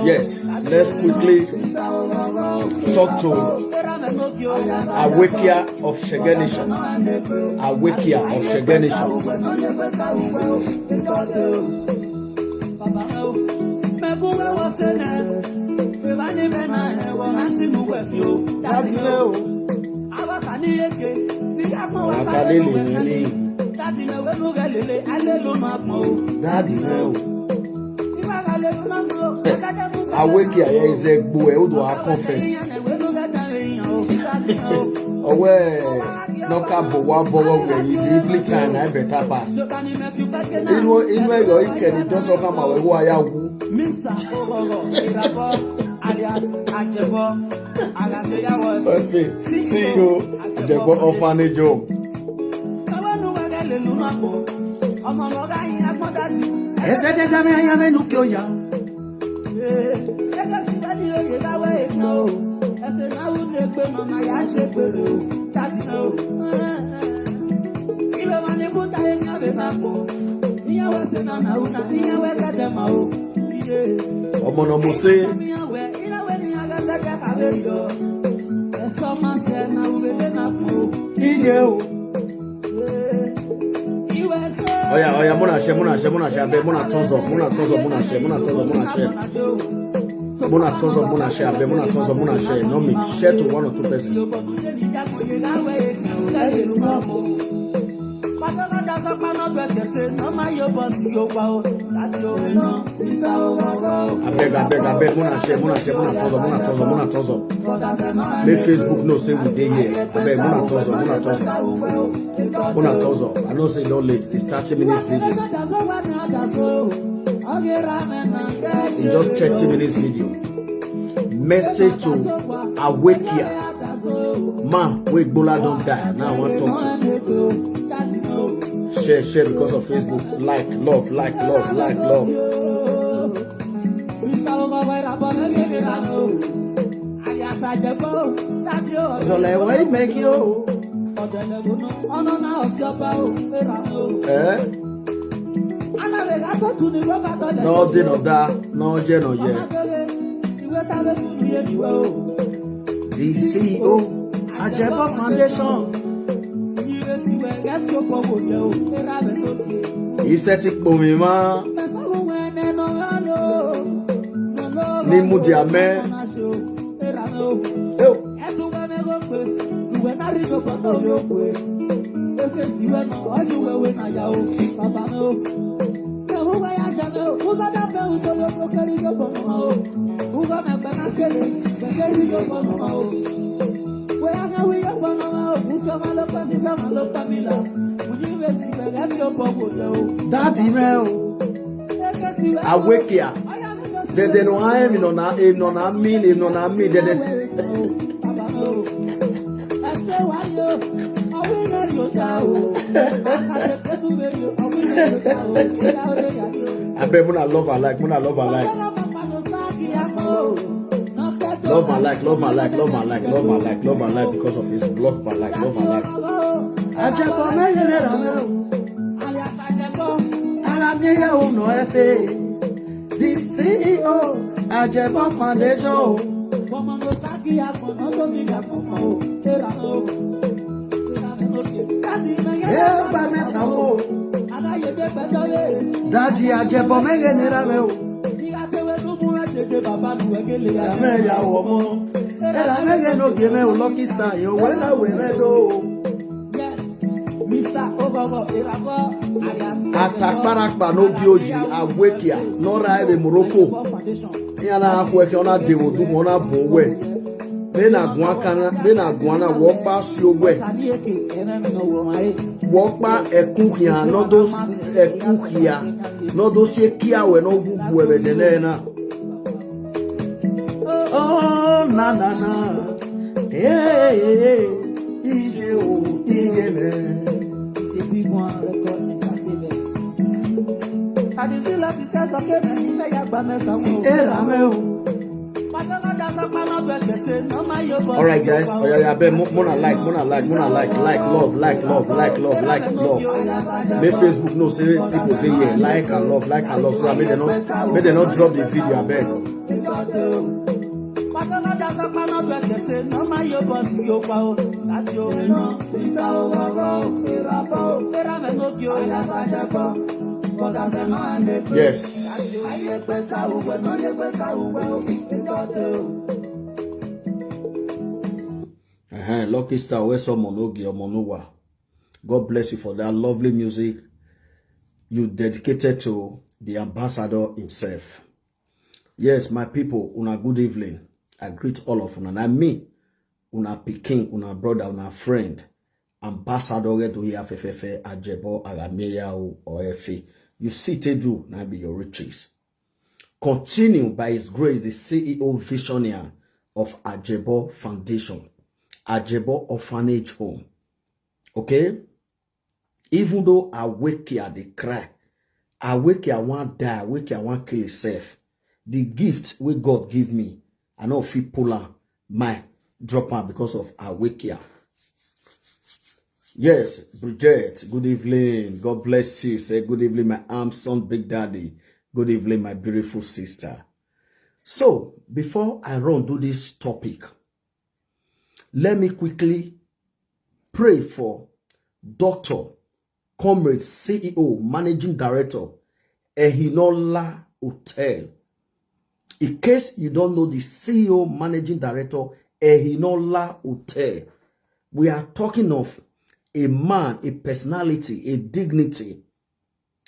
Yes, let's quickly talk to Awekia of Sheganisha. Awekia of Sheganisha. Awekia is a boy who do our conference. No can but one boy where you evening time I better pass. You don't talk about who I am. Mr. alias Ajebor. See you, Ajebor orphanage home. Oya, muna share, no me share to one or two persons. I beg, muna tozo. Let Facebook know say we dey here. I beg, muna tozo. I know say don't late. It's 30 minutes video. In just 30 minutes video. Message to Awekia. Man, wait, Bola don't die. Now I want to talk to. Share because of Facebook. Like, love. Make you. No, they no da. No, they no yeah. The CEO, Ajebor Foundation. He said it for me, ma. Ni mudiame. That email, Awekia. They don't have him, no, I bet when I love and like, when I love and like. Love and like, love and like, love and like, love and like, love and like because of his love and like, love and like. Ajebor no FA. The CEO, Ajebor Foundation. Daddy Ajebor lucky star, you when I will Atakparakpa no bioji awekia nora ebe Morocco. Yana akweke ona dewo du ona bowe. Bena guana wokpa si owe. Wokpa ekuhia no dos ekuhia no dosie kia we no bubu ebe denena. Oh na hey ije o ije me. Alright guys, mona like, love. Make Facebook know say people dey here, like and love, so that may they not drop the video, I beg. Yes. Lucky Star, where's Monogi or Monowa? God bless you for that lovely music you dedicated to the ambassador himself. Yes, my people, una good evening. I greet all of una. And me, una pikin, una brother, una friend, ambassador to here FFF Ajebor Agameya or FA. You see to do now be your riches. Continue by his grace, the CEO visionary of Ajebor Foundation, Ajebor Orphanage Home. Okay? Even though I wake here, they cry. I wake here, I want die, I wake here, I want kill myself. The gift we God give me, I know if pull on my drop out because of I wake here. Yes, Bridget, good evening. God bless you. Say good evening, my son, Big Daddy. Good evening, my beautiful sister. So, before I run to this topic, let me quickly pray for Dr. Comrade CEO, Managing Director, Ehinola Hotel. In case you don't know the CEO, Managing Director, Ehinola Hotel, we are talking of a man, a personality, a dignity.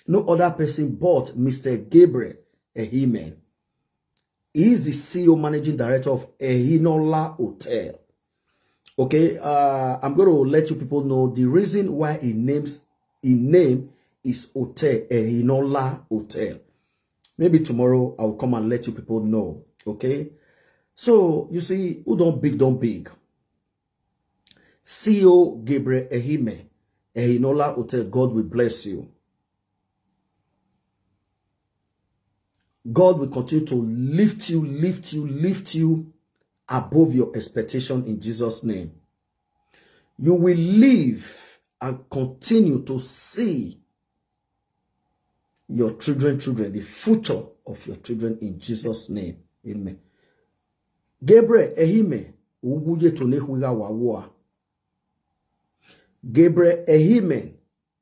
No other person but Mr. Gabriel Ehimen. He is the CEO, Managing Director of Ehinola Hotel. Okay, I'm going to let you people know the reason why his name is Hotel, Ehinola Hotel. Maybe tomorrow I will come and let you people know. Okay, so you see, who don't big. CEO Gabriel Ehimen, Ehinola Hotel, God will bless you. God will continue to lift you above your expectation in Jesus' name. You will live and continue to see your children, the future of your children in Jesus' name. Amen. Gabriel Ehimen, ubuye tonehuiga wawa. Gabriel Ehimen,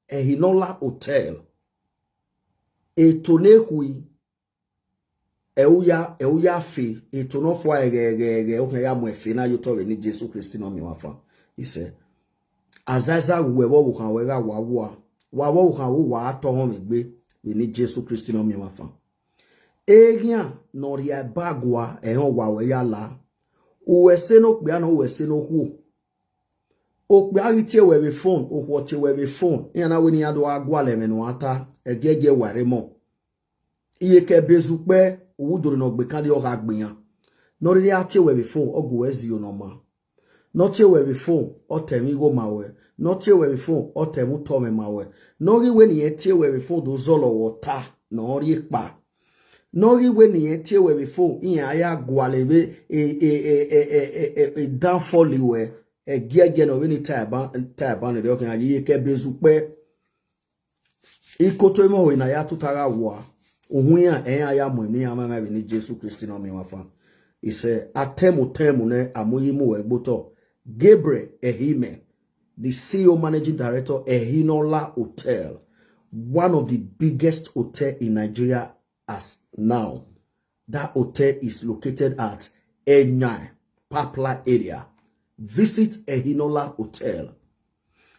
Ehinola Hotel, etonehui, euya fe, etonofwa ya mwefe na yotore ni Jesu Kristi no miwafa. He said, Azaza wewo wukanwega wawa wukanwu atoho megbe, we ni Jesu Kristi no miwafa. Egia noria bagwa ehon wawe ya la, uwese no kbea no uwese no huo. Okbe agite wewe phone, okwote wewe phone. Yana weni ado agwale menuata, egege waremo. Iye ke bezukpe, uwudoro no gbekandi ogagbiyan. Nori ate wewe phone, ogu wezi onoma. Not here where before, or tell me go my way. Not here where before, or tell me Tom my way. Not when you here where before do zolo water, no yekpa. Not when you here where before, in aya gualeve a downfall where a gear of any type on the okay, and ye ke bezupe. Ikoto mo in aya tutara wa. Uhuya aya mwini ama ni Jesu Christi no mi wafa. Ise atemu ne amoyimu egboto. Gabriel Ehime, the CEO Managing Director, Ehinola Hotel, one of the biggest hotels in Nigeria as now. That hotel is located at Enyai, Papla area. Visit Ehinola Hotel.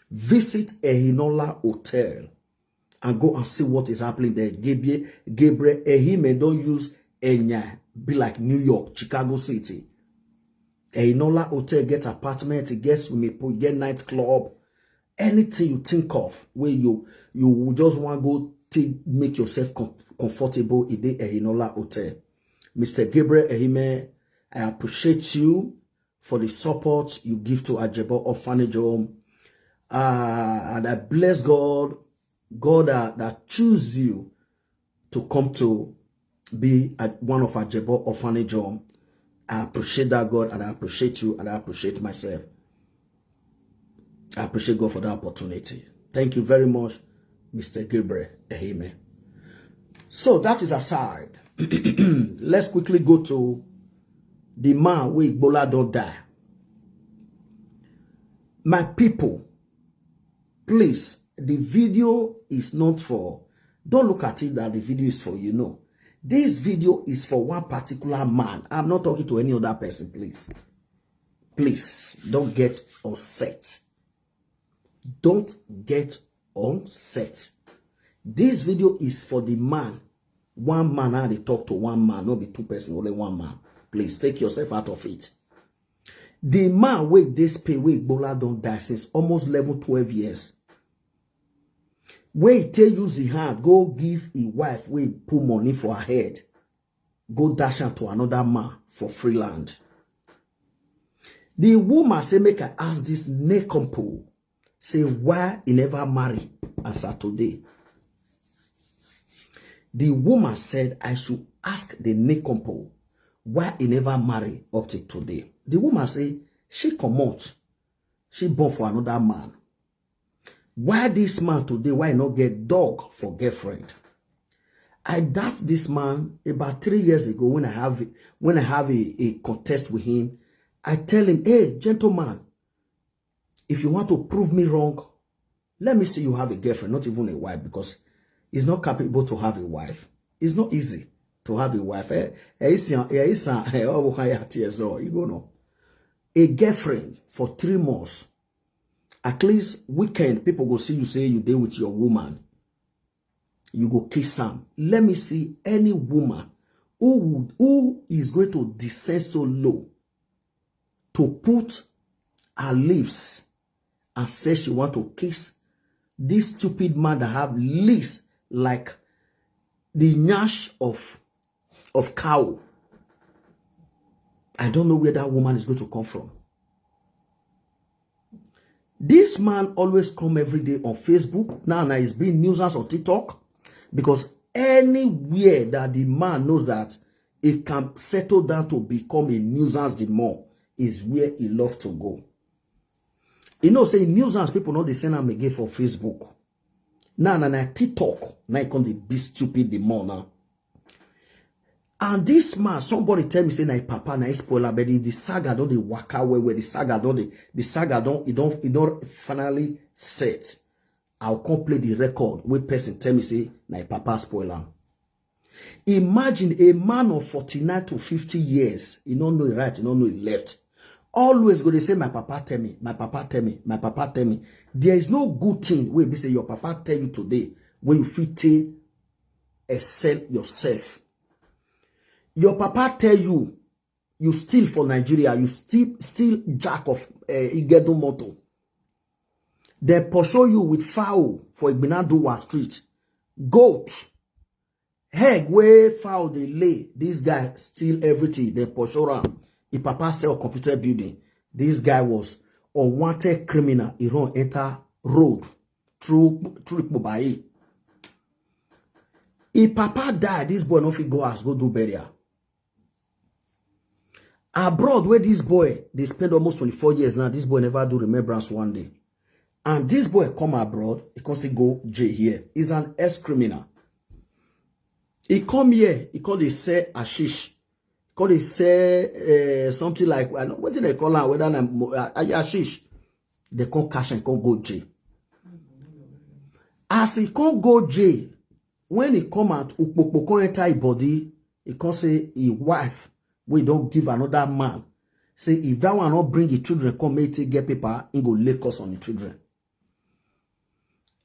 Visit Ehinola Hotel and go and see what is happening there. Gabriel Ehime don't use Enyai, be like New York, Chicago City. Ehinola Hotel get apartment, it gets swimming pool, get nightclub, anything you think of where you just want to go make yourself comfortable in the Ehinola Hotel. Mr. Gabriel Ehime, I appreciate you for the support you give to Ajebor Orphanage Home. And I bless God that choose you to come to be at one of Ajebor Orphanage Home. I appreciate that, God, and I appreciate you, and I appreciate myself. I appreciate God for that opportunity. Thank you very much, Mr. Gabriel Ehime. So that is aside. Let's quickly go to the man where Ebola don't die. My people, please, the video is not for, don't look at it that the video is for you, no. This video is for one particular man. I'm not talking to any other person, please. Please, don't get upset. Don't get upset. This video is for the man. One man, how they talk to one man, not be two person, only one man. Please, take yourself out of it. The man with this pay, where Ebola don't die since almost 11, 12 years. Where he tell use the hand, go give a wife where put money for her head. Go dash her to another man for free land. The woman say, make I ask this necompo. Say, why he never marry as of today? The woman said, I should ask the necompo why he never marry up to today. The woman say, she come out. She born for another man. Why this man today, why not get dog for girlfriend? I doubt this man about 3 years ago when I have a contest with him. I tell him, hey, gentleman, if you want to prove me wrong, let me see you have a girlfriend, not even a wife, because he's not capable to have a wife. It's not easy to have a wife. You go know. A girlfriend for 3 months. At least weekend, people go see you say you deal with your woman. You go kiss them. Let me see any woman who is going to descend so low to put her lips and say she want to kiss this stupid man that have lips like the gnash of cow. I don't know where that woman is going to come from. This man always come every day on Facebook. Now he's being nuisance on TikTok. Because anywhere that the man knows that it can settle down to become a nuisance the more is where he loves to go. You know, say nuisance people know the same him again for Facebook. Now TikTok. Now he can be stupid the more now. And this man, somebody tell me say na papa na spoiler, but the saga don't the waka where the saga don't it don't finally set. I'll come play the record where person tell me say na papa spoiler. Imagine a man of 49 to 50 years, he don't know it right, he don't know it left. Always go to say my papa tell me, my papa tell me, my papa tell me. There is no good thing where be say your papa tell you today when you fit excel yourself. Your papa tell you, you steal for Nigeria, you steal jack of Igedo moto. They pursue you with fowl for Igbinaduwa street. Goat. Egg where fowl they lay. This guy steal everything. They pursue him. If papa sell computer building. This guy was unwanted criminal. He don't enter road through Ikpobayi. If papa died, this boy no fit go as go do burial. Abroad, where this boy, they spend almost 24 years now, this boy never do remembrance one day. And this boy come abroad because he go jail here. He's an ex-criminal. He come here, he call they say ashish. He call they say something like, I know, what did they call her? Whether ashish. They come cash and come go jail. As he come go jail, when he come out, Ukpokpoko enter his body, he can say his wife, we don't give another man. Say if that one not bring the children, come make it get paper, he go lay curse on the children.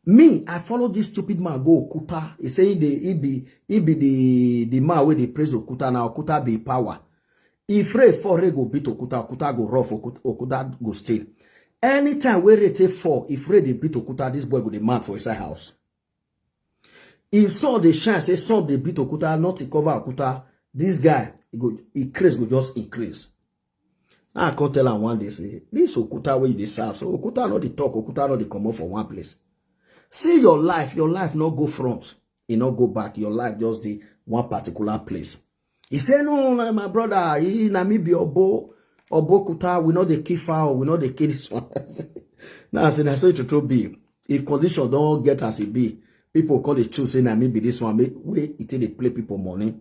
Me, I follow this stupid man go Okuta. He say he be the man where they praise Okuta. Now Okuta be power. If Ray for Ray go beat Okuta, Okuta go rough, Okuta go steal. Anytime where Ray take 4, if Ray they beat Okuta, this boy go demand for his house. If some they shine, say some they beat Okuta, not to cover Okuta, this guy, he craze go just increase. Now I can't tell him one day, say, this Okuta where they serve. So Okuta not the talk, Okuta not the come up for one place. See your life not go front. It not go back. Your life just the one particular place. He said, no, my brother, he Namibia Obo Kuta, we know the key foul, we know the key this one. Now I said, I say to be. If condition don't get as it be, people call it choose, say Namibia this one, wait, it they play people money.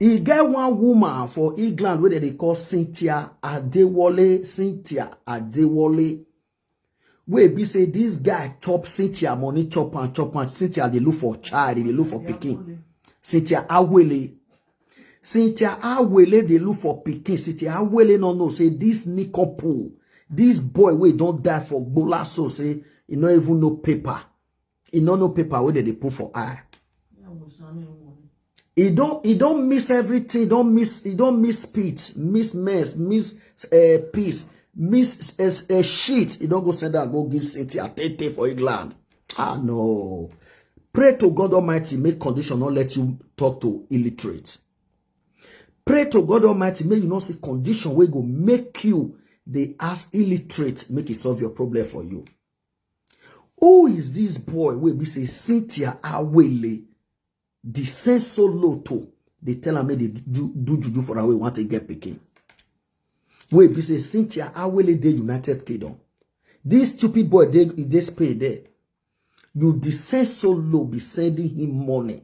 He get one woman for England where they call Cynthia Adewale. Where be say this guy chop Cynthia money, chop and Cynthia they look for child, they look for picking. Cynthia Awele they look for picking. Cynthia Awele no say this Nikopo, this boy we don't die for Bola so say he no even no paper. He no paper where they put for eye. He don't miss everything. He don't miss speed, miss mess, miss peace. Miss a shit, you don't go send that, go give Cynthia tete for England. Ah, no. Pray to God Almighty, make condition not let you talk to illiterate. Pray to God Almighty, make you not see condition where go make you, they ask illiterate, make it solve your problem for you. Who is this boy where we say Cynthia Awele, the sense so low to, they tell her, they do juju for her, we want to get picking. Wait, be say Cynthia Awele de United Kingdom. This stupid boy they spay there. You descend so low, be sending him money.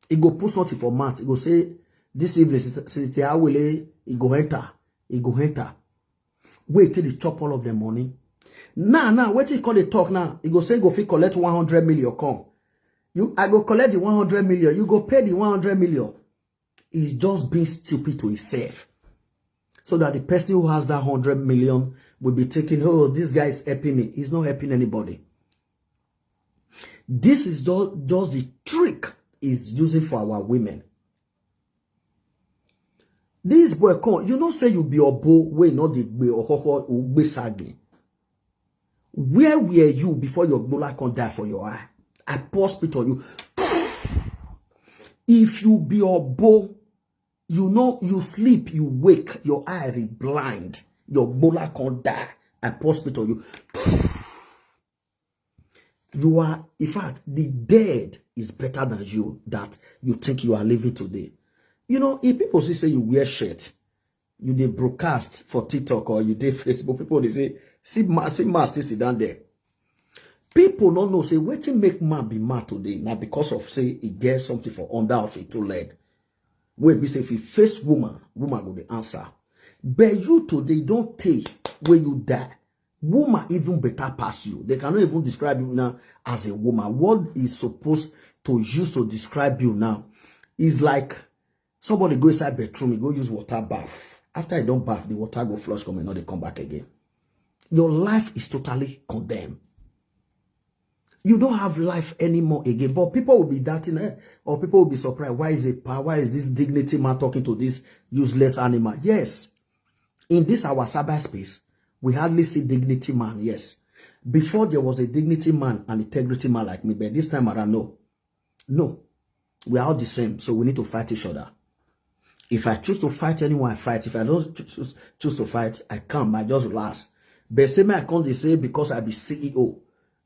He go put something for month. He go say this evening Cynthia Awele, he go enter. Wait till they chop all of the money. Now, wait till he call the talk now. He go say go fit collect 100 million come. I go collect the 100 million. You go pay the 100 million. He's just being stupid to himself. So that the person who has that 100 million will be thinking, oh, this guy is helping me. He's not helping anybody. This is just the trick he's using for our women. This boy, come, you know, say you be obo, we not the be or ugbe sagi. Where were you before your gbola can die for your eye? I pause it on you. If you be obo, you know, you sleep, you wake, your eye is blind, your bola can't die. I pause it on you. You are, in fact, the dead is better than you that you think you are living today. You know, if people say you wear shirt, you they broadcast for TikTok or you did Facebook, people they say, see mask, sit down there. People don't know, say, wait till make man be mad today. Now because of, say, he gets something for under of it to lead. Wait, we say if you face woman go the answer. But you today don't take when you die. Woman even better pass you. They cannot even describe you now as a woman. What is supposed to use to describe you now is like somebody go inside bedroom, you go use water bath. After you don't bath, the water go flush, come and not they come back again. Your life is totally condemned. You don't have life anymore again. But people will be doubting, or people will be surprised. Why is it power? Why is this dignity man talking to this useless animal? Yes. In this our cyberspace, we hardly see dignity man. Yes. Before there was a dignity man and integrity man like me, but this time around, no. No. We are all the same. So we need to fight each other. If I choose to fight anyone, I fight. If I don't choose to fight, I come. I just relax. But say me I can't say because I be CEO.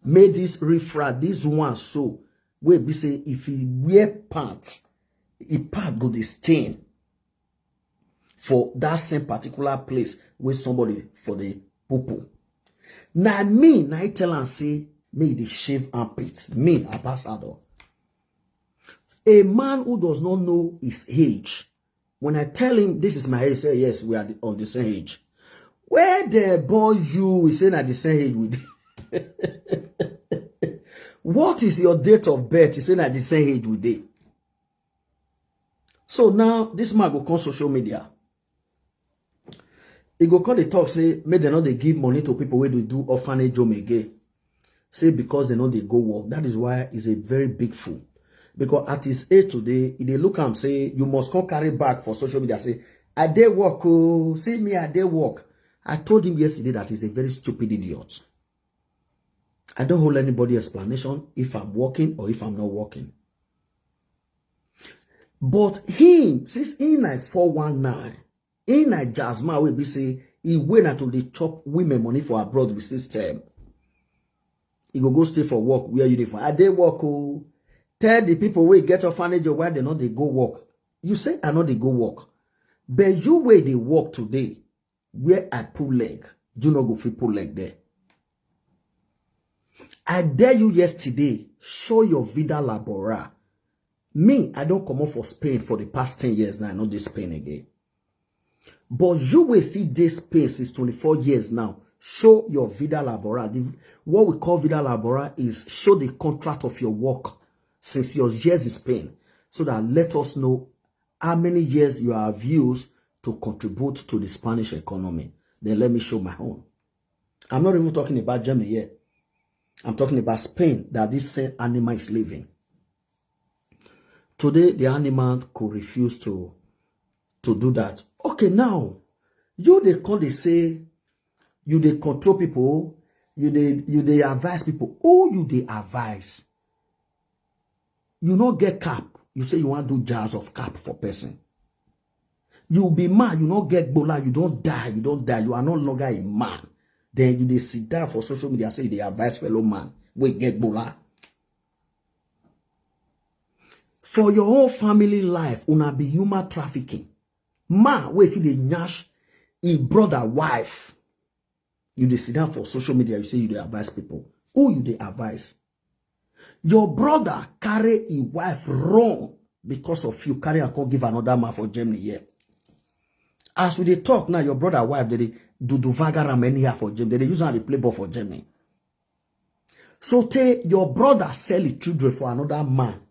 Made this refra, this one so we be say if he wear pants, he part go the stain for that same particular place with somebody for the poo. Now me, now I tell and say me the shave armpit. Me ambassador. A man who does not know his age. When I tell him this is my age, say yes, we are on the same age. Where the boy you is saying at the same age with what is your date of birth? He's saying at the same age with it. So now this man go come social media. He go come the talk say, may they not they give money to people where they do orphanage home again. Say because they know they go work. That is why he's a very big fool. Because at his age today, they look and say, you must come carry back for social media. Say, I dare work. Oh, see me, I dare work. I told him yesterday that he's a very stupid idiot. I don't hold anybody explanation if I'm working or if I'm not working. But him, since in a 419, in a Jasmine will be say, he went to the chop women money for abroad with system. He go stay for work, wear uniform. I dare work. Oh. Tell the people where get orphanage or why they know they go work. You say I know they go work. But you where they work today, where I pull leg, you not go fit pull leg there. I dare you yesterday, show your vida labora. Me, I don't come up for Spain for the past 10 years now. I know this Spain again. But you will see this Spain since 24 years now. Show your vida labora. What we call vida labora is show the contract of your work. Since your years in Spain, so that let us know how many years you have used to contribute to the Spanish economy. Then let me show my own. I'm not even talking about Germany yet. I'm talking about Spain, that this same animal is living. Today, the animal could refuse to do that. Okay, now, you they come, they say, you they control people, you they advise people. Who you they advise? You not get cap. You say you want to do jazz of cap for person. You be man. You not get bola. You don't die. You don't die. You are no longer a man. Then you they sit down for social media say they advise fellow man. We get bola. For your whole family life, una be human trafficking. Man, wait if they nyash a brother wife. You they sit down for social media. You say you they advise people. Who you they advise? Your brother carry a wife wrong because of you carry and can't give another man for Germany here. As we they talk now, your brother wife they do vagaram here for Germany. They use how they play ball for Germany. So take your brother sell his children for another man.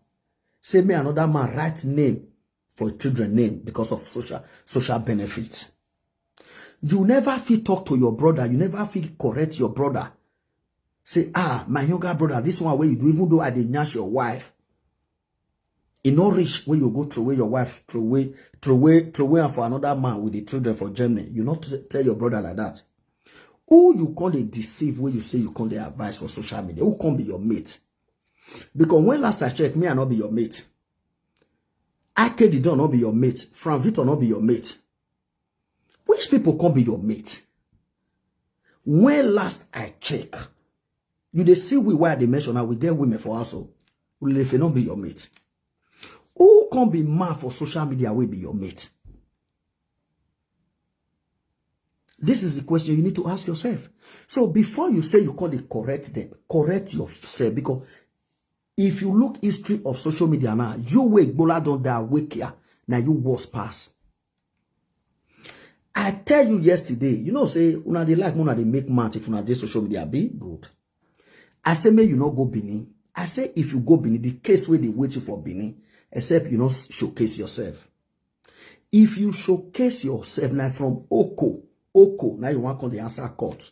Say me another man write name for children name because of social benefits. You never feel talk to your brother. You never feel correct your brother. Say, my younger brother, this one where you do, even though I did nyash your wife. In no rich when you go through away your wife, throw away and for another man with the children for Germany. You not tell your brother like that. Who you can't deceive when you say you can't advise for social media? Who can't be your mate? Because when last I checked, me I not be your mate. Akedi don't not be your mate. Frank Victor not be your mate. Which people can't be your mate? When last I check, you they see we why they mention now we get women for us. Will if not be your mate? Who can be man for social media will be your mate? This is the question you need to ask yourself. So before you say you can't correct them, correct yourself. Because if you look history of social media now, you wake bola don't die wake here. Now you was pass. I tell you yesterday, you know, say una they like una they make match if una dey social media be good. I say may you not go Benin. I say if you go Benin, the case where they wait you for Benin, except you not showcase yourself. If you showcase yourself now from Oko, now you want to the answer court.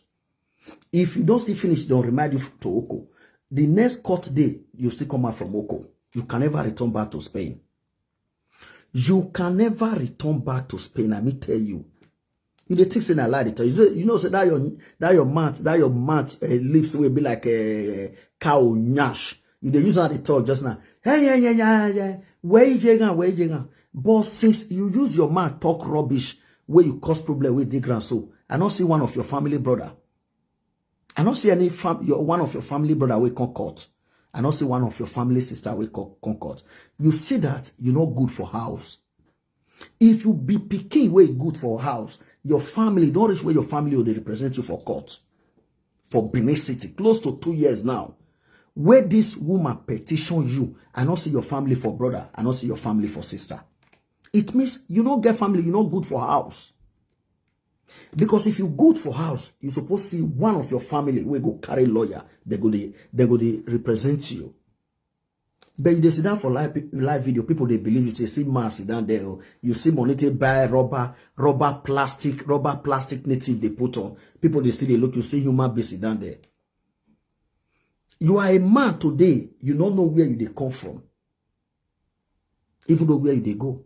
If you don't still finish, they'll remind you to Oko. The next court day, you still come out from Oko. You can never return back to Spain. You can never return back to Spain. Let me tell you. You the things in a lie. You know, so that your mouth lips will be like a cow nyash. You they use how they talk just now. Hey, yeah. Where you going? But since you use your man talk rubbish where you cause problem with the grand, so I don't see one of your family brother. I don't see any one of your family brother will come court. I don't see one of your family sister will come court. You see that you're not good for house. If you be picking way good for house, your family don't reach where your family will represent you for court. For Benin City, close to 2 years now. Where this woman petition you, I don't see your family for brother, I don't see your family for sister. It means you don't get family, you're not good for house. Because if you good for house, you're supposed to see one of your family where go carry lawyer, they go represent you. But you sit down for live video, people they believe you see man sit down there, you see money they buy rubber plastic native they put on. People they still they look, you see human being sit down there. You are a man today, you don't know where you they come from. Even though where you they go.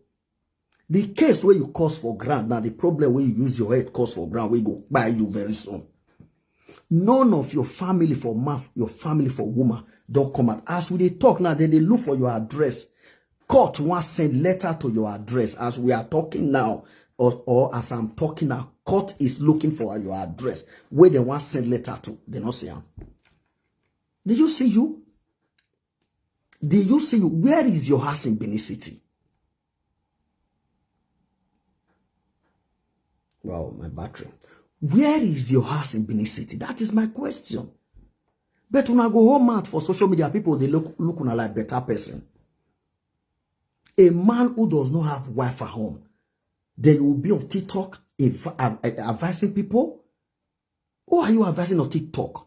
The case where you cause for ground, now the problem where you use your head cause for ground, where you go buy you very soon. None of your family for man, your family for woman, don't come out. As we they talk now, then they look for your address. Court won't send letter to your address as we are talking now, or as I'm talking now. Court is looking for your address where they want send letter to. They not say. Did you see you? Did you see you? Where is your house in Benin City? Wow, my battery. Where is your house in Benin City? That is my question. But when I go home out for social media, people they look on like better person. A man who does not have wife at home, then you will be on TikTok advising people. Who are you advising on TikTok?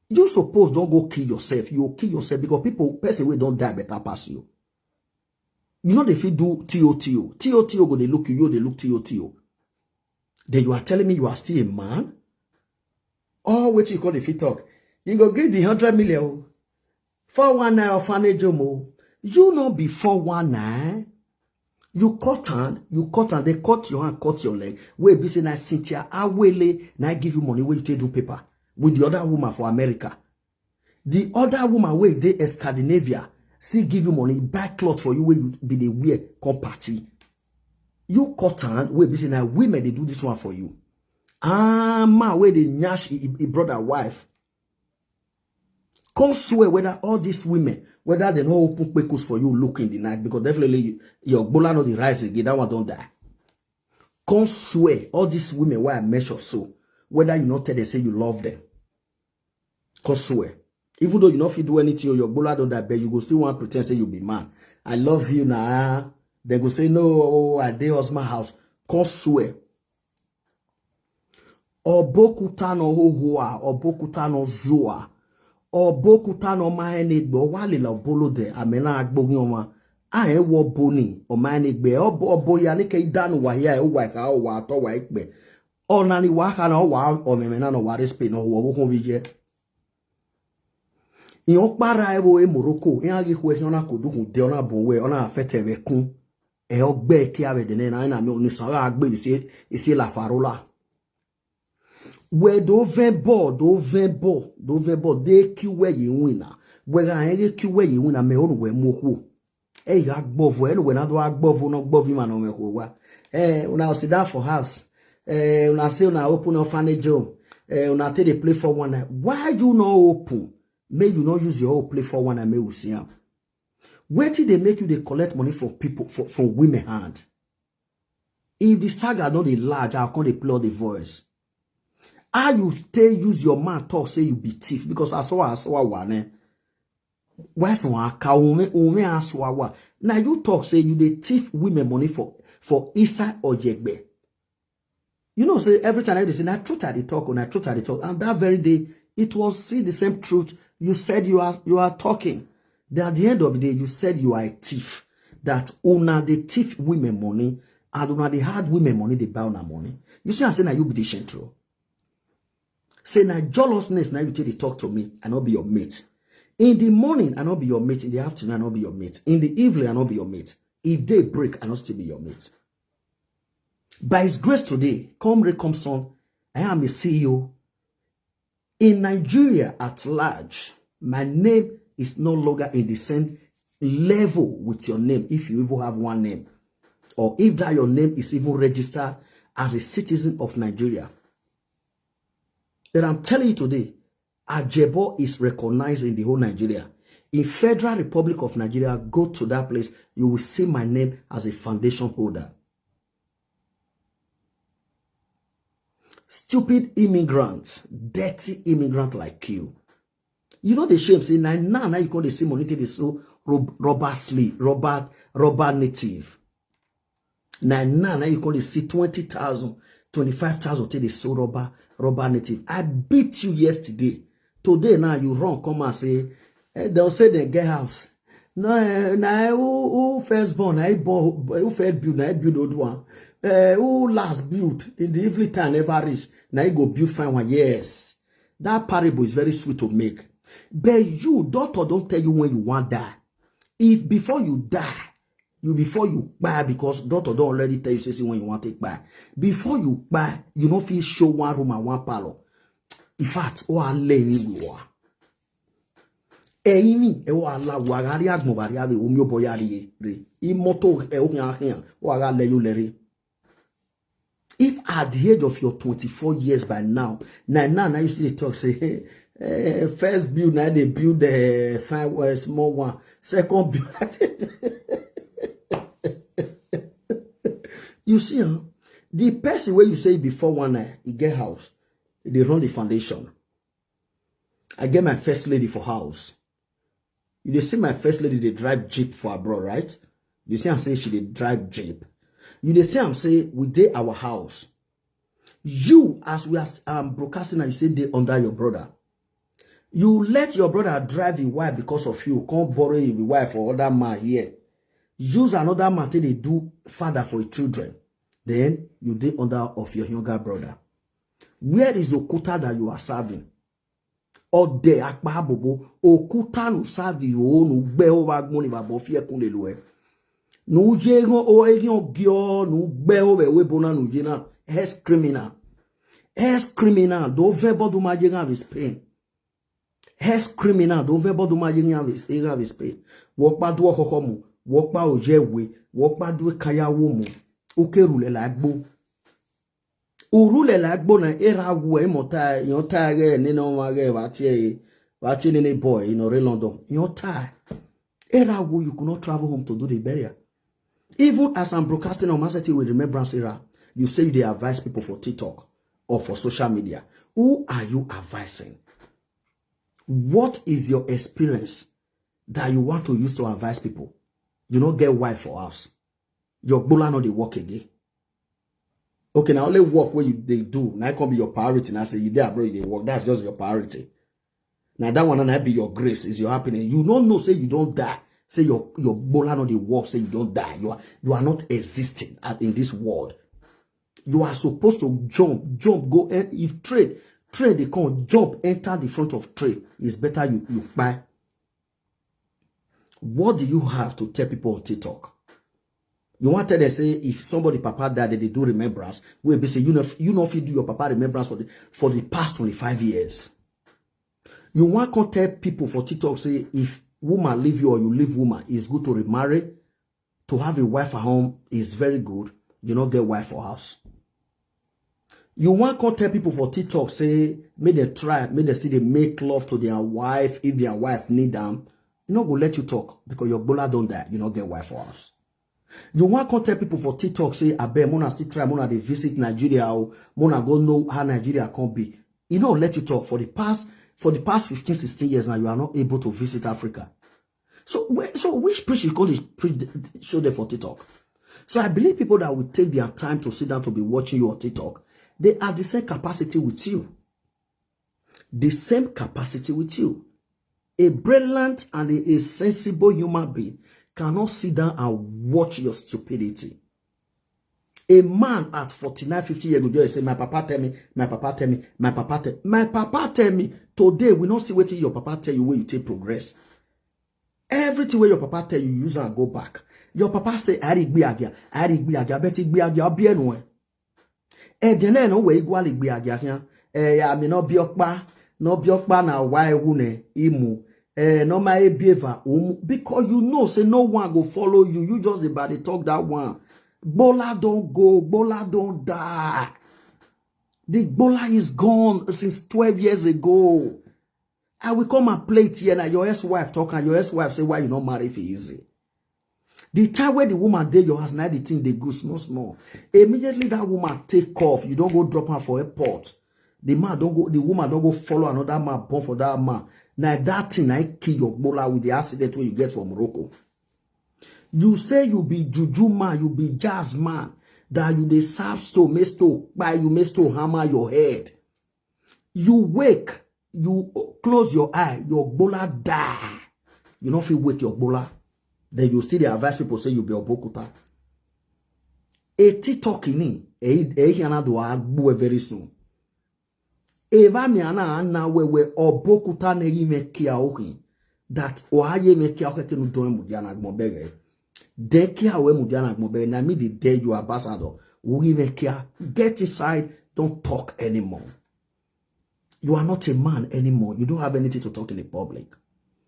You suppose don't go kill yourself. You will kill yourself because person will don't die better pass you. You know if you do TOTO go they look you, they look TOTO. Then you are telling me you are still a man? Oh, what you call if you talk? You go get the 100 million. 419 orphanage mo. You know before 419. You cut hand, they cut your hand, cut your leg. Where be say na Cynthia Awele, na give you money where you take do paper with the other woman for America. The other woman where they in Scandinavia still give you money, buy cloth for you where you be the wear come party. You cut hand, where be say na women they do this one for you. Ah man, where they nyash a brother wife. Come swear whether all these women, whether they no open pekos for you look in the night, because definitely your bola no the rise again, that one don't die. Come swear all these women where I measure so, whether you not tell them say you love them. Come swear. Even though you not fit do anything or your bola don't die, but you go still want to pretend say you be man. I love you now. They go say no, I dey husband house. Come swear. Obokuta no hohoa, obokuta no zoa. Obokuta no mahenegbe wale la bolo de amena agbogi oma ahe wo boni o mahenegbe obo ya ni ke danu wa ya o wa ka o wa to wa ikpe ona ni wa ka na o wa o memena no wa respe no wo ko vije iyon para ewo e Morocco yan gi ku e ona ko duhun de ona bonwe ona afete be kun e ogbe ki ave de na mi oni sanra agbe ise la farola. Where do vembo, de ki where you win. Where I ki where you win, me on where mo. Eh, agbovo, anyway, na do agbovo, no gbovi man on me wa. Una sit down for house. Una say una open orphanage home. Una take the play for one night. Why you not open? May you not use your whole play for one night, may we see. Where till they make you they collect money from people from women hand? If the saga not the large, how can they play the voice? How you stay use your man talk say you be thief because I saw one. Why so ume aswa. Now you talk say you the thief women money for Isa or Jegbe. You know say every time they say na truth I talk and that very day it was see the same truth. You said you are talking. Then at the end of the day you said you are a thief. That una the thief women money and una the hard women money they buy una money. You see I say now you be the shentro. Say na jealousness now you take the talk to me and not be your mate. In the morning I not be your mate. In the afternoon I not be your mate. In the evening I not be your mate. If day break I not still be your mate. By His grace today, come son, I am a CEO. In Nigeria at large, my name is no longer in the same level with your name if you even have one name. or if that your name is even registered as a citizen of Nigeria. But I'm telling you today, Ajebor is recognized in the whole Nigeria. In Federal Republic of Nigeria, go to that place, you will see my name as a foundation holder. Stupid immigrants, dirty immigrant like you. You know the shame, say, now you call the same money, they so rubber sleeve, rubber native. Now you call the see 20,000, 25,000 till they so rubber native. I beat you yesterday. Today now you run, come and say, they'll say they get house. No, who first born, who first build, I build old one. Who last build in the evening time never reach. Now you go build fine one. Yes. That parable is very sweet to make. But you, doctor don't tell you when you want to die. If before you die, before you buy, because doctor don't already tell you say when you want to buy. Before you buy, you don't feel show one room and one parlor. In fact, o aleni wa. Eini e o ala wagari agmovari ave o mi boyari re. Imoto e o nyan o aga le yo leri. If at the age of your 24 years by now you still talk say first build now they build the fine small one, second build. You see, huh? The person where you say before one night he get house, they run the foundation. I get my first lady for house. You see my first lady they drive jeep for abroad, right? You see I'm saying she they drive jeep. You they say I'm saying we did our house. You as we are broadcasting and you say they under your brother. You let your brother drive your wife because of you. Can't borrow your wife for other man here. Use another man till they do father for your children. Then you did under of your younger brother. Where is Okuta that you are serving? Or de akpa bobo Okuta no serve you no be over money babo fie kunle loe. No jego o egyo gyo no be over we bona no jena ex criminal. Ex criminal do verbo do majega with pain. Ex criminal do verbo do majega with pain. Walk ba do hohomu, walk ba ojewe, walk ba do kaya womu. Okerule lagbo. Urule lagbo na era we mota yon tire ni no wage watie ni boy in London. Yon tire. Era wo you could not travel home to do the burial. Even as I'm broadcasting on Master with Remembrance Era, you say they advise people for TikTok or for social media. Who are you advising? What is your experience that you want to use to advise people? You don't get wife for us. Your bola no they work again. Okay, now only work where they do. Now it can be your priority. Now say you there, bro, they work. That's just your priority. Now that one not be your grace, is your happiness. You don't know, say you don't die. Say your bola no they work, say you don't die. You are not existing in this world. You are supposed to jump, go. If trade they can't jump, enter the front of trade. It's better you buy. What do you have to tell people on TikTok? You want to say if somebody papa died, they do remembrance. We be say you know if you do your papa remembrance for the past 25 years. You want to tell people for TikTok say if woman leave you or you leave woman, it's good to remarry. To have a wife at home is very good. You don't get wife for house. You want to tell people for TikTok say may they try, may they still make love to their wife if their wife need them. You not go let you talk because your bola don't die. You don't get wife for house. You want to tell people for TikTok say I bet Mona still try Mona they visit Nigeria or Mona go know how Nigeria can be. You know let you talk for the past 15, 16 years now you are not able to visit Africa. So which preach you call this show there for TikTok? So I believe people that will take their time to sit down to be watching you on TikTok, they are the same capacity with you. The same capacity with you. A brilliant and a sensible human being cannot sit down and watch your stupidity. A man at 49, 50 years ago say, my papa tell me, my papa tell me, my papa tell me. Today, we don't see what your papa tell you where you take progress. Everything where your papa tell you, use and go back. Your papa say, I bet it be a bien one. Then no way go ali be here. I mean no biokpa na why wune imu. No my behavior because you know say no one go follow you. You just about to talk that one. Gbola don't go. Gbola don't die. The Gbola is gone since 12 years ago. I will come and play it here. Now your ex-wife talk and your ex-wife say, why you not marry for easy? The time where the woman did your house, now the thing they go small. Immediately that woman take off. You don't go drop her for airport. The man don't go, the woman don't go follow another man, born for that man. Now that thing I kill your Gbola with the accident where you get from Morocco. You say you be juju man, you be jazz man, that you dey serve stone, may stone, buy you may stone hammer your head. You wake, you close your eye, your Gbola die. You don't feel wake your Gbola. Then you still advise people say you be obokuta. Eti talking yana do agbo very soon. Eva mi ana we obokuta ne yime kia ohi that ohaye me kia ohi kenu doe mudiana gbobege. De kia we mudiana gbobege na me the day you ambassador. We me kia get inside, don't talk anymore. You are not a man anymore. You don't have anything to talk in the public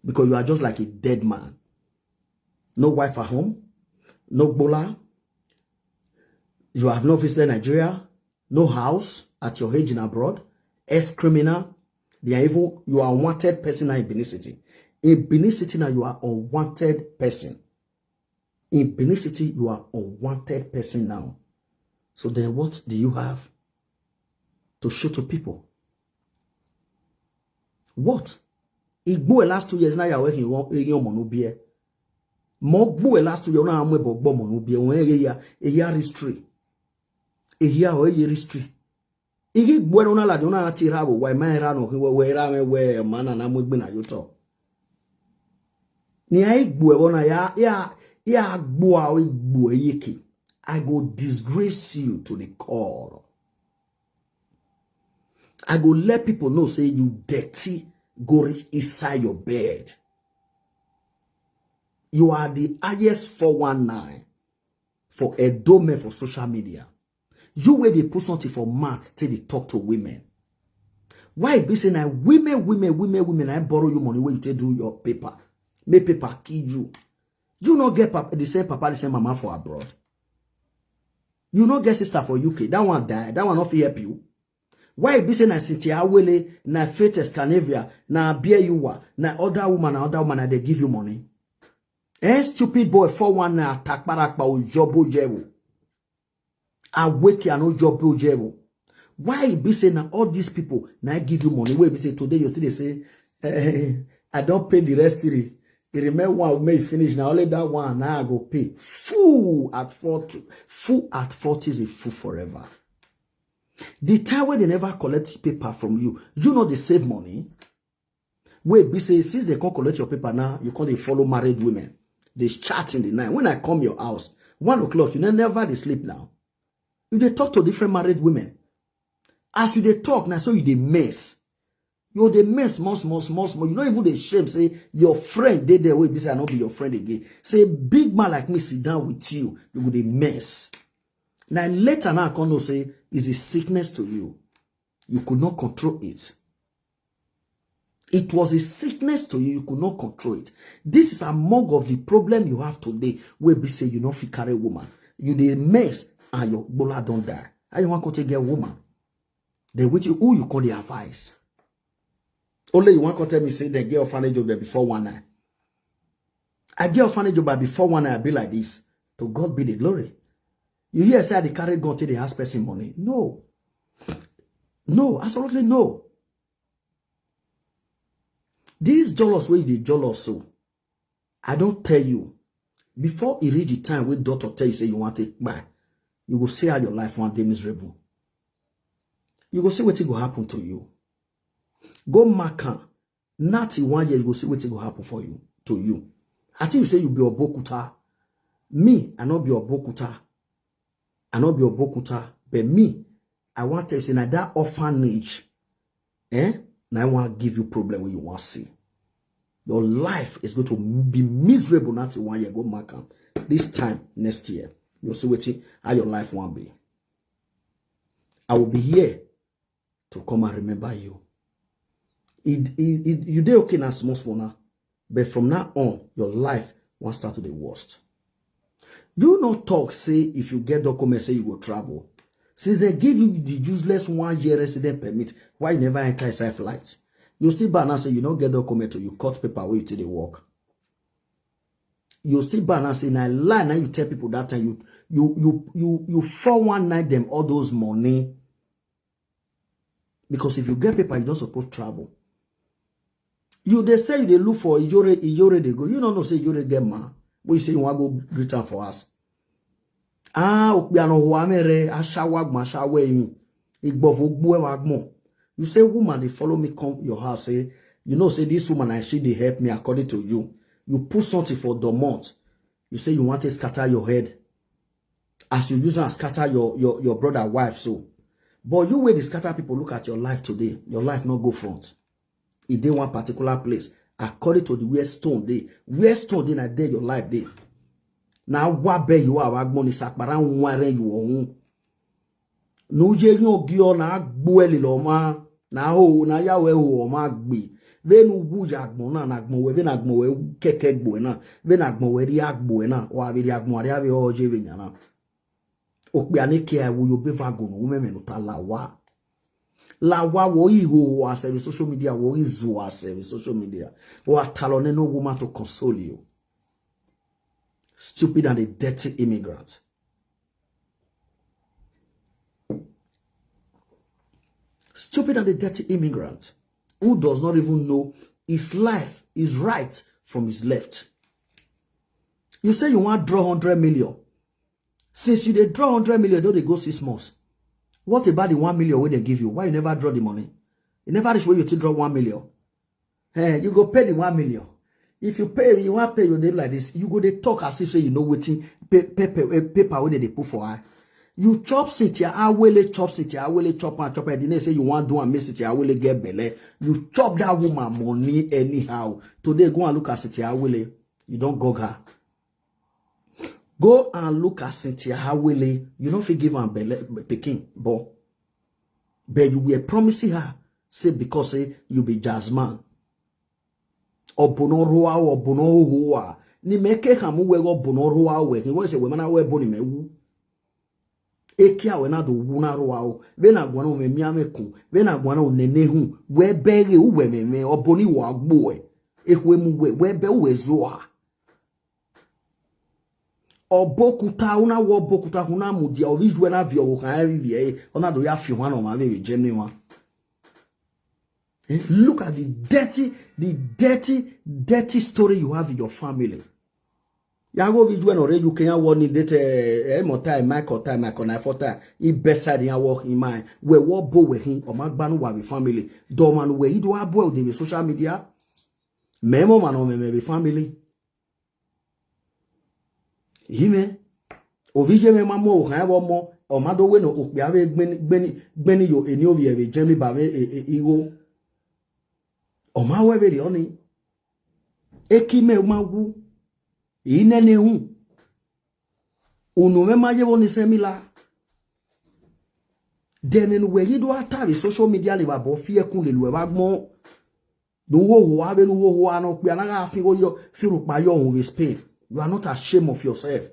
because you are just like a dead man. No wife at home, no Gbola. You have no visited Nigeria, no house at your age in abroad, ex-criminal. They are even, you are a wanted person now in Benin City. In Benin City now, you are a wanted person. In Benin City, you are a wanted person now. So then what do you have to show to people? What? Igbo last 2 years now, you are working on Monobie. Mogbu last 2 years now, I'm working on Monobie. A year history. A year or a year history. Igi gbo na la de na atira wo why man ra no we ra me we man na mo gbe na yo to. Ni ai gbo e wona ya gbo a we gbo yeke. I go disgrace you to the core. I go let people know say you dirty go reach inside your bed. You are the highest 419 for a domain for social media. You where they put something for maths till they talk to women. Why be saying that women, I borrow you money where you take do your paper. Make paper kill you. You not get the same papa, the same mama for abroad. You not get sister for UK. That one die. That one not help you. Why be saying that Cynthia Awele, na Faith Escanavia, na Bia Yuwa, na other woman, they give you money. Stupid boy 419 attack barak ba ojobo jevo. Awake and ojobo jevo. Why be saying that all these people now give you money? Where be say today you still say, I don't pay the rest. You remember one may finish now. Only that one now I go pay. Fool at 40. Fool at 40 is a fool forever. The time when they never collect paper from you, you know they save money. Wait, be say since they can't collect your paper now, you can't follow married women. They chat in the night. When I come your house, 1 o'clock, you never they sleep now. You they talk to different married women. As you they talk now, so you they mess. You they mess small. You don't even they shame. Say your friend they there. Wait, be say I not be your friend again. Say big man like me sit down with you. You would they mess. Now later now I can know say is a sickness to you. You could not control it. It was a sickness to you. You could not control it. This is among of the problem you have today. Where be say you not fit carry woman. You dey mess and your Gbola don't die. How you want to take a woman? Then which who you call the advice? Only you want to tell me say they get orphanage job before 1 night. I get orphanage job before 1 night. I be like this. To God be the glory. You hear say they carry gun till they ask person money? No. No, absolutely no. These jealous way they jealous so. I don't tell you. Before it reach the time where doctor tell you say you want to take back, you will see how your life one day miserable. You go see what will happen to you. Go mark not in 1 year, you go see what will happen for you to you. Until you say you be a bokuta. Me, I not be a bokuta. I not be a bokuta. But me, I want to say now that orphanage, now I want to give you problem when you want to see. Your life is going to be miserable not in 1 year. Go mark this time next year. You'll see what how your life won't be. I will be here to come and remember you. You did okay now, small now. But from now on, your life won't start to the worst. You not talk, say, if you get documents, say you go travel. Since they give you the useless 1 year resident permit, why you never enter inside flight? You still ban and say you don't get document or you cut paper where you till they work. You still ban and say in a lie, now you tell people that time you 419 them all those money. Because if you get paper, you don't supposed to travel. They say they look for Ijore they go. You don't know say Ijore get man. But you say you want to go return for us. Okbiano huamere ashawagma shawemi. Igbovogbuwe wagmo. You say, woman, they follow me, come your house, say, you know, say this woman and she they help me according to you. You put something for the month. You say you want to scatter your head. As you use and scatter your brother wife, so. But you where the scatter people look at your life today, your life not go front. If they want particular place, according to the where stone they na there your life day. Now what be you are wagmoni sakbaran ware you own. No jeri ogio na agbueli loma na ho na yawe ho ma gbe ve nu buja agbon na agbon we na agbon we keke gbo na ve na agbon we ri agbo na o ave ri agbon ari ave o je ve nyana okpe anike awu yo be vago no me no ta lawa wo iho as social media wo izu as social media o atalone no woman to console you. Stupid and a dirty immigrant. Stupid and a dirty immigrant who does not even know his life is right from his left. You say you want to draw 100 million. Since you they draw 100 million, don't they go 6 months? What about the 1 million where they give you? Why you never draw the money? You never reach where you to draw 1 million. Hey, you go pay the 1 million. If you pay, you want to pay your name like this, you go they talk as if say you know waiting paper where they put for her. You chop sit here, I will chop sit here, I will chop and chop. I didn't say you want to do and miss it here, I will get belly. You chop that woman money anyhow. Today go and look at it here, I will. You don't go her. Go and look at Cynthia Hawele. You don't forgive her picking, but you were promising her, say because say you be jazzman. Obono roa obono hoa. Ni meke hamu we obono roa we. Ni we say we mana we boni mewu. Ekia we na do wuna roa o. We na gwana o me miameku. We na gwana o nenehu. We bere uwe me oboni wa agbo we. Ehwe mu we be uwe zoa. Obokuta una wo bokuta huna mudia o vijwe na vio o kan vivie ona do ya fi wan o ma be genuine. Look at the dirty story you have in your family. Ya go vijwe no re you can warning date mo time na for time e besa dey work in mind we wo bo we hin o ma gba no wa be family do man we do abo dey social media memo man o me be family. Hime ovije me mamo o kan wo mo o ma do we no okpe ave gbeni yo eni ovi eve jemi ba me iwo o ma we very oni ekime ma wu inene hu unu me ma ye woni semila denen we yi do atari social media le ba bo fi ekun le lu e ba gbon do wo ave nu wo ano pe ana ga fi wo yo fi ru pa yo on we Spain. You are not ashamed of yourself.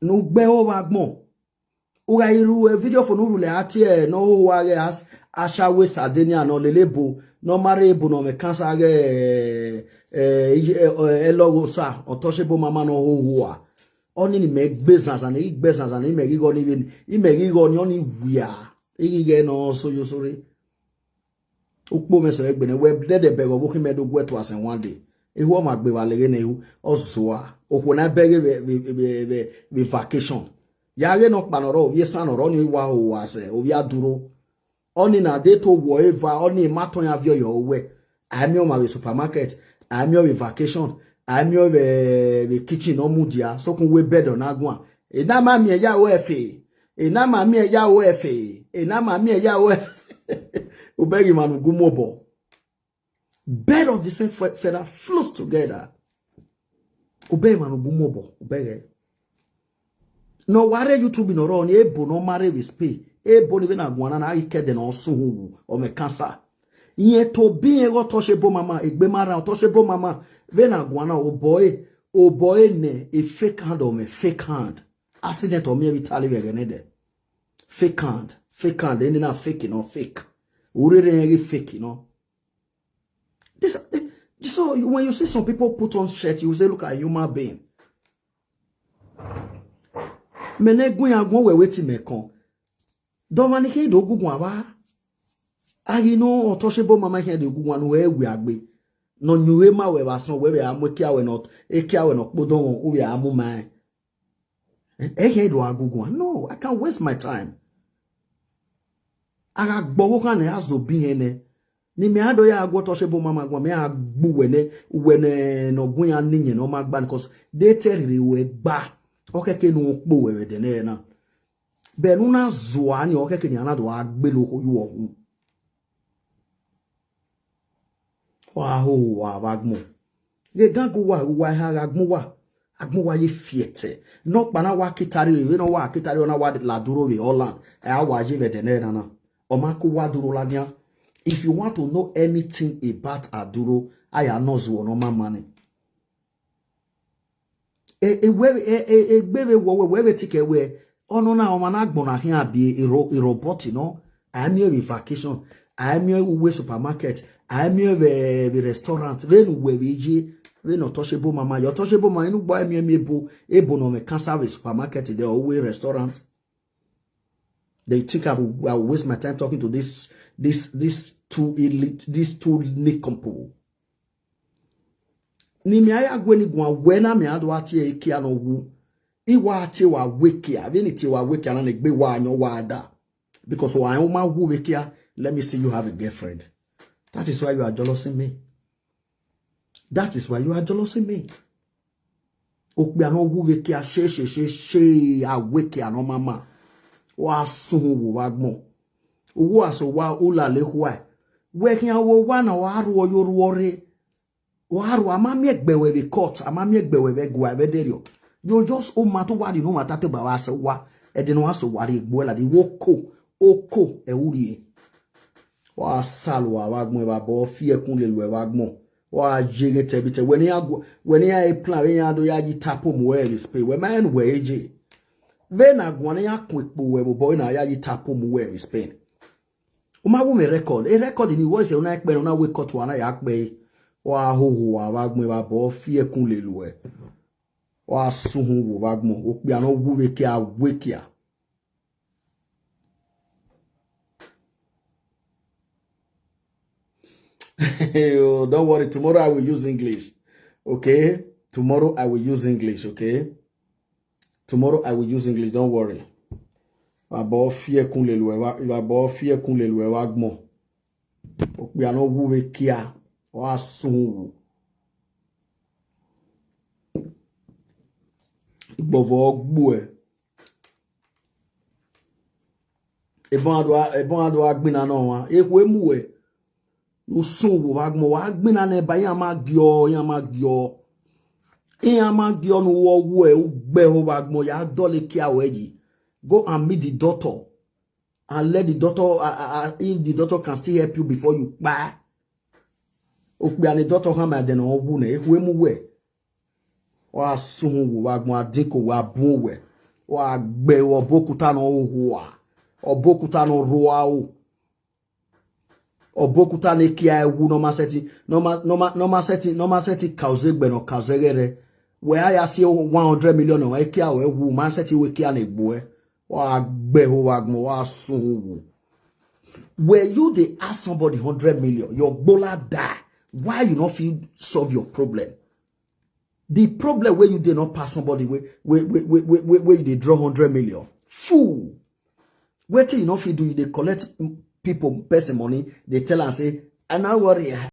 No beo wagmo. Uga iru video for no rule ati no wage as ashawe Sardinia no lelebo no marebo no me kansa elogosa otoshebo mama no huwa. Oni ni make business and he make go even he make go ni oni wia. Igi no so you sorry. Ukpo me se egbe ne we de bego wo ki me do gweto asen one day. Ehu ma gbe walere na ehu ozoa okuna bege be vacation yare no panoro ye sanoro ni wa o ase o via duro oni na de to wo eva oni maton ya vio yo we ami o ma be supermarket ami o be vacation ami o be kitchen o mudia so kun we bed on agun e na ma mi ya o efe e na ma mi ya o efe e na ma mi ya o o begi manu gumobo. Bed of the same feather flows together. Obey man bumobo. Obey. No ware YouTube no run ebo no mare we pay. Ebo ni na gwana na ike de no so o me cancer. Yen to bi ego toshebo mama egbe mara toshebo mama ve na gwana o boy O boy ne a fake hand or me fake hand. Accident or me vitali veganede. Fake hand. Fake hand. Then not fake, you know, fake. Really fake, you know. This so when you see some people put on shirt, you say, look at a human being. Mene gwen agwon we weti mekon. Domani ke do gugwan wa. Ahi no untouchable mama ke do gugwan we agbe. No nyuwe ma we wason we amu kia we not e kia we no kpodo won we amu man. E do agugwan. No, I can't waste my time. Aga gbowo kan e azobi ene. Ni me ado ya agwo touchable mama gwa me agbu wene no gwen ya ninye no magba because they tell we gba. Okeke no kpo we de ne na. Be nu na zo ani okeke ni anado agbe lo ko yu ohun. Wa ho wa bagmo. Ye gangu wa ha agmo wa ye fiete. No pana wa kitari we no wa kitari ona wa la duro we Holland. E wa je we de ne na. O ma ko wa duro la nia. If you want to know anything about Aduro, I am not zo no ma money. We take away. Oh no, now man agbona here be a robot, you know. I am here with vacation. I am here with supermarket. I am here with restaurant. Then we no touchable mama. Your touchable mama, you buy me ebo no me cancer with supermarket. They always restaurant. They think I will waste my time talking to these two nincompoop. Ni mi aya gweni gwa wena mi ado ati ekia no wu. Iwa ati wa wekia. Vini ti wa wekia na negbe wa anyo wa ada. Because wa anyo ma wu wekia, let me see you have a girlfriend. That is why you are jealousing me. That is why you are jealousing me. Okbi ano wu wekia she a wekia no mama. Wa sun wa gmo. Uwu aso wa ula le huai. Wekia wo wa na wa aru yoruore. Waru amami egbewe be court amami egbewe be gwa be derio you just o mato wadi no matate ba wa se wa e de no aso wari egbo la di woko oko e urie wa salu wa gmo ba bo fi ekun le lu wa gmo wa jege tebite when ya e plan when ya do ya ji tapo mo we spray we man we eje ve na gwan ya kun epo we boy na ya ji tapo mo we spray o ma wo me record ni voice e na ekpe na we court wa na ya pe wa ho wa wagmo ba bo fi ekun le lu e wa suhun wo wagmo o pe ano wu we kia wekia oh, don't worry, tomorrow I will use English. Okay? Tomorrow I will use English, okay? Tomorrow I will use English, don't worry. Wa bo fi ekun le lu e wagmo o pe ano wu we kia wa sun igbovo gbo e ebon ado agbina na wa eku emu e no sun wo agmo wa agbina na ba yan ma gyo no wo e ugbe ho agmo ya dole ki aweji go and meet the doctor and let the doctor if the doctor can still help you before you buy. Okbi ani doctor hama de no wu na eku emu we wa sun wo wa gbon adiko wa bun we wa gbe wo bokuta no ohuwa obokuta no roa o obokuta ne kia ewu no ma seti cause gbe no cause gere we aya si 100 million no kia o ewu ma seti we kia na egbo e wa gbe ho wa gbon wa sun wo. Where you they ask somebody 100 million your bola die. Why you not feel solve your problem? The problem where you did not pass somebody where you they draw 100 million. Fool. Where till you not feel do you they collect people person money, they tell and say, and now worry.